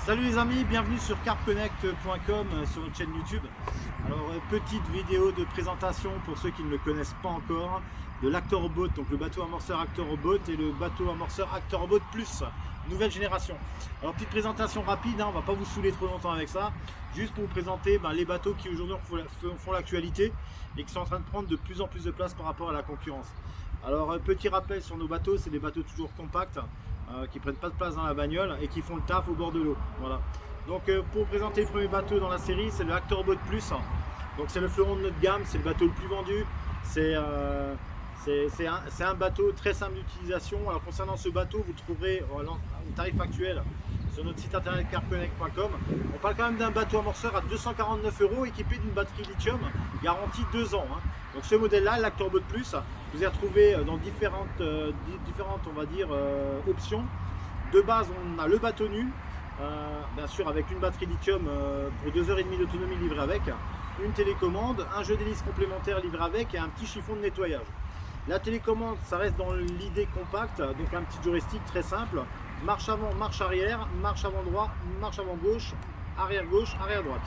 Salut les amis, bienvenue sur carpconnect.com sur notre chaîne YouTube. Alors petite vidéo de présentation pour ceux qui ne le connaissent pas encore de l'Actor Boat, donc le bateau amorceur Actor Boat et le bateau amorceur Actor Boat Plus, nouvelle génération. Alors petite présentation rapide, on va pas vous saouler trop longtemps avec ça, juste pour vous présenter les bateaux qui aujourd'hui font l'actualité et qui sont en train de prendre de plus en plus de place par rapport à la concurrence. Alors petit rappel sur nos bateaux, c'est des bateaux toujours compacts, qui prennent pas de place dans la bagnole et qui font le taf au bord de l'eau. Voilà. Donc pour présenter le premier bateau dans la série, c'est le Actor Boat Plus. Donc c'est le fleuron de notre gamme, c'est le bateau le plus vendu. C'est un bateau très simple d'utilisation. Alors concernant ce bateau, vous le trouverez au tarif actuel sur notre site internet carpconnect.com. On parle quand même d'un bateau amorceur à 249 € équipé d'une batterie lithium garantie 2 ans. Donc ce modèle-là, l'Actor Boat Plus, vous allez retrouver dans différentes on va dire, options. De base, on a le bateau nu, bien sûr avec une batterie lithium pour 2h30 d'autonomie livrée avec, une télécommande, un jeu d'hélice complémentaire livré avec et un petit chiffon de nettoyage. La télécommande, ça reste dans l'idée compacte, donc un petit joystick très simple. Marche avant, marche arrière, marche avant droit, marche avant gauche, arrière droite.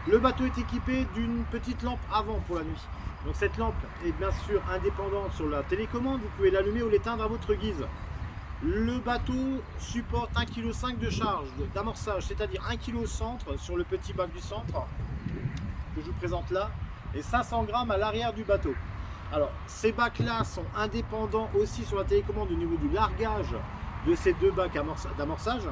Le bateau est équipé d'une petite lampe avant pour la nuit. Donc cette lampe est bien sûr indépendante sur la télécommande, vous pouvez l'allumer ou l'éteindre à votre guise. Le bateau supporte 1,5 kg de charge d'amorçage, c'est-à-dire 1 kg au centre sur le petit bac du centre que je vous présente là et 500 g à l'arrière du bateau. Alors ces bacs là sont indépendants aussi sur la télécommande au niveau du largage de ces deux bacs d'amorçage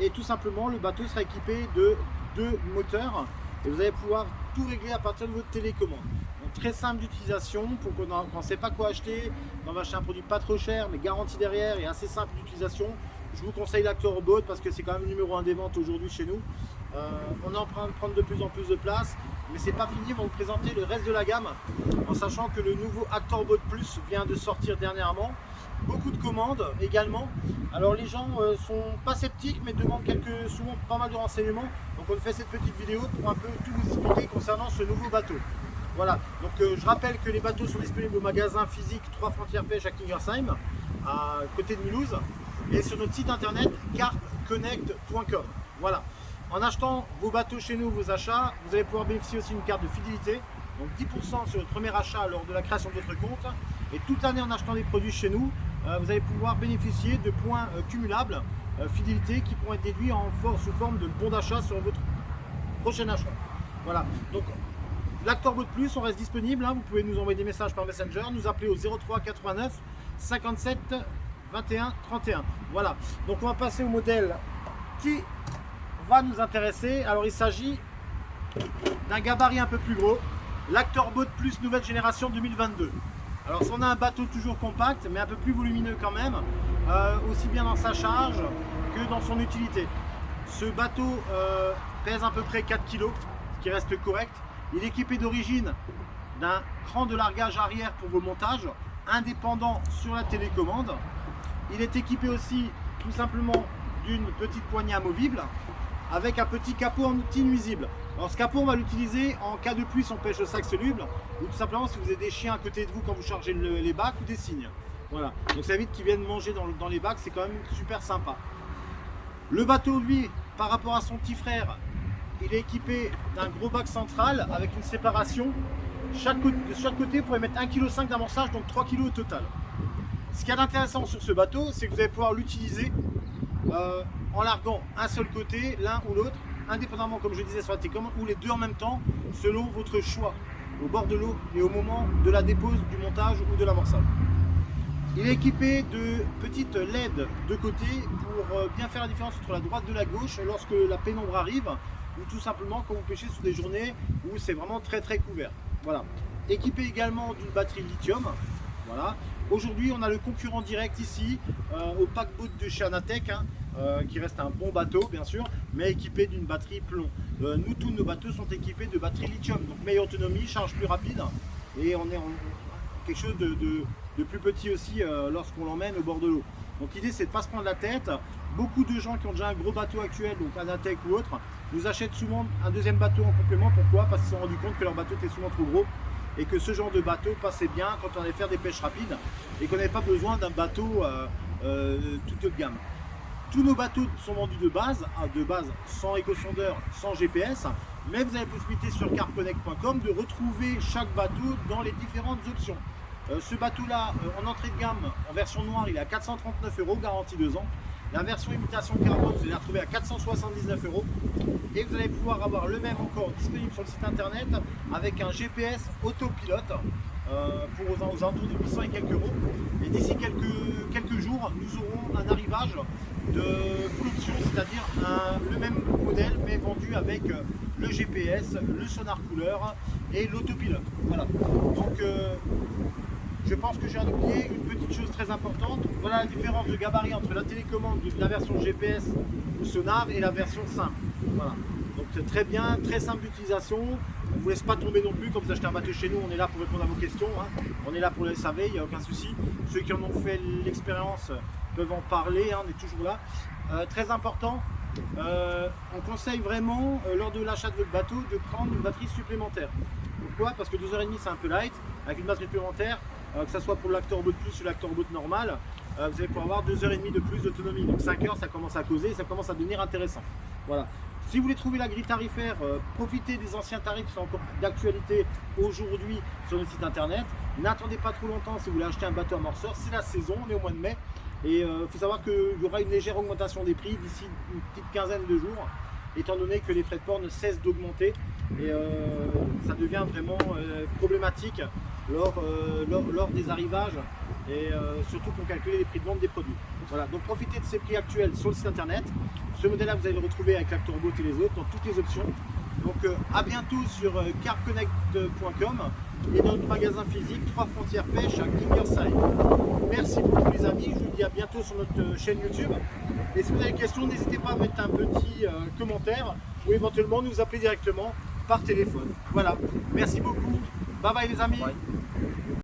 et tout simplement le bateau sera équipé de 2 moteurs et vous allez pouvoir tout régler à partir de votre télécommande. Donc, très simple d'utilisation pour qu'on ne sait pas quoi acheter, on va acheter un produit pas trop cher mais garanti derrière et assez simple d'utilisation. Je vous conseille l'Actor Boat parce que c'est quand même le numéro 1 des ventes aujourd'hui chez nous. On est en train de prendre de plus en plus de place, mais c'est pas fini, on va vous présenter le reste de la gamme en sachant que le nouveau Actor Boat Plus vient de sortir dernièrement. Beaucoup de commandes également. Alors les gens sont pas sceptiques mais demandent souvent pas mal de renseignements. Donc on fait cette petite vidéo pour un peu tout vous expliquer concernant ce nouveau bateau. Voilà, donc je rappelle que les bateaux sont disponibles au magasin physique 3 Frontières Pêche à Kingersheim, à côté de Mulhouse, et sur notre site internet carpconnect.com. Voilà, en achetant vos bateaux chez nous, vos achats, vous allez pouvoir bénéficier aussi d'une carte de fidélité. Donc 10% sur le premier achat lors de la création de votre compte. Et toute l'année en achetant des produits chez nous, vous allez pouvoir bénéficier de points cumulables fidélité qui pourront être déduits sous forme de bons d'achat sur votre prochain achat. Voilà, donc l'Actor Boat Plus, on reste disponible. Vous pouvez nous envoyer des messages par Messenger, nous appeler au 03 89 57 21 31. Voilà, donc on va passer au modèle qui va nous intéresser. Alors il s'agit d'un gabarit un peu plus gros, l'Actor Boat Plus nouvelle génération 2022. Alors on a un bateau toujours compact mais un peu plus volumineux quand même, aussi bien dans sa charge que dans son utilité. Ce bateau pèse à peu près 4 kg, ce qui reste correct. Il est équipé d'origine d'un cran de largage arrière pour vos montages, indépendant sur la télécommande. Il est équipé aussi tout simplement d'une petite poignée amovible avec un petit capot anti-nuisible. Alors ce capot on va l'utiliser en cas de pluie si on pêche au sac soluble ou tout simplement si vous avez des chiens à côté de vous quand vous chargez les bacs ou des cygnes. Voilà, donc ça évite qu'ils viennent manger dans les bacs, c'est quand même super sympa. Le bateau lui, par rapport à son petit frère, il est équipé d'un gros bac central avec une séparation. De chaque côté vous pouvez mettre 1,5 kg d'amorçage, donc 3 kg au total. Ce qu'il y a d'intéressant sur ce bateau, c'est que vous allez pouvoir l'utiliser en larguant un seul côté, l'un ou l'autre, indépendamment comme je disais sur la télécommande, ou les deux en même temps, selon votre choix, au bord de l'eau et au moment de la dépose, du montage ou de l'amorçage. Il est équipé de petites LED de côté pour bien faire la différence entre la droite et la gauche lorsque la pénombre arrive, ou tout simplement quand vous pêchez sur des journées où c'est vraiment très couvert. Voilà. Équipé également d'une batterie lithium. Voilà. Aujourd'hui, on a le concurrent direct ici au paquebot de chez Anatech, qui reste un bon bateau bien sûr, mais équipé d'une batterie plomb. Nous, tous nos bateaux sont équipés de batterie lithium, donc meilleure autonomie, charge plus rapide, et on est en quelque chose de plus petit aussi lorsqu'on l'emmène au bord de l'eau. Donc l'idée c'est de ne pas se prendre la tête. Beaucoup de gens qui ont déjà un gros bateau actuel, donc Anatech ou autre, nous achètent souvent un deuxième bateau en complément. Pourquoi? Parce qu'ils se sont rendus compte que leur bateau était souvent trop gros et que ce genre de bateau passait bien quand on allait faire des pêches rapides et qu'on n'avait pas besoin d'un bateau tout haut de gamme. Tous nos bateaux sont vendus de base sans éco-sondeur, sans GPS, mais vous avez la possibilité sur carpconnect.com de retrouver chaque bateau dans les différentes options. Ce bateau-là, en entrée de gamme, en version noire, il est à 439 €, garantie 2 ans. La version imitation carbone, vous allez la retrouver à 479 €. Et vous allez pouvoir avoir le même encore disponible sur le site internet avec un GPS autopilote pour aux alentours de 800 et quelques euros. Et d'ici quelques jours, nous aurons un arrivage de full option, c'est-à-dire le même modèle mais vendu avec le GPS, le sonar couleur et l'autopilote. Voilà. Donc je pense que j'ai oublié une petite chose très importante. Voilà la différence de gabarit entre la télécommande de la version GPS ou sonar et la version simple. Voilà. Donc c'est très bien, très simple d'utilisation. On ne vous laisse pas tomber non plus quand vous achetez un bateau chez nous. On est là pour répondre à vos questions. Hein. On est là pour le SAV, il n'y a aucun souci. Ceux qui en ont fait l'expérience peuvent en parler. Hein. On est toujours là. Très important, on conseille vraiment lors de l'achat de votre bateau de prendre une batterie supplémentaire. Pourquoi? Parce que 2h30 c'est un peu light. Avec une batterie supplémentaire, que ce soit pour l'Actor Boat Plus ou l'Actor Boat normal, vous allez pouvoir avoir 2h30 de plus d'autonomie. Donc 5 heures, ça commence à causer, ça commence à devenir intéressant. Voilà. Si vous voulez trouver la grille tarifaire, profitez des anciens tarifs qui sont encore d'actualité aujourd'hui sur le site internet. N'attendez pas trop longtemps si vous voulez acheter un bateau amorceur, c'est la saison, on est au mois de mai. Et il faut savoir qu'il y aura une légère augmentation des prix d'ici une petite quinzaine de jours, étant donné que les frais de port ne cessent d'augmenter. Et ça devient vraiment problématique lors des arrivages et surtout pour calculer les prix de vente des produits. Voilà, donc profitez de ces prix actuels sur le site internet. Ce modèle-là, vous allez le retrouver avec l'Actor Boat et les autres dans toutes les options. Donc à bientôt sur carpconnect.com et dans notre magasin physique 3 Frontières Pêche à Kingerside. Merci beaucoup les amis, je vous dis à bientôt sur notre chaîne YouTube. Et si vous avez des questions, n'hésitez pas à mettre un petit commentaire ou éventuellement nous appeler directement par téléphone. Voilà, merci beaucoup, bye bye les amis. Bye.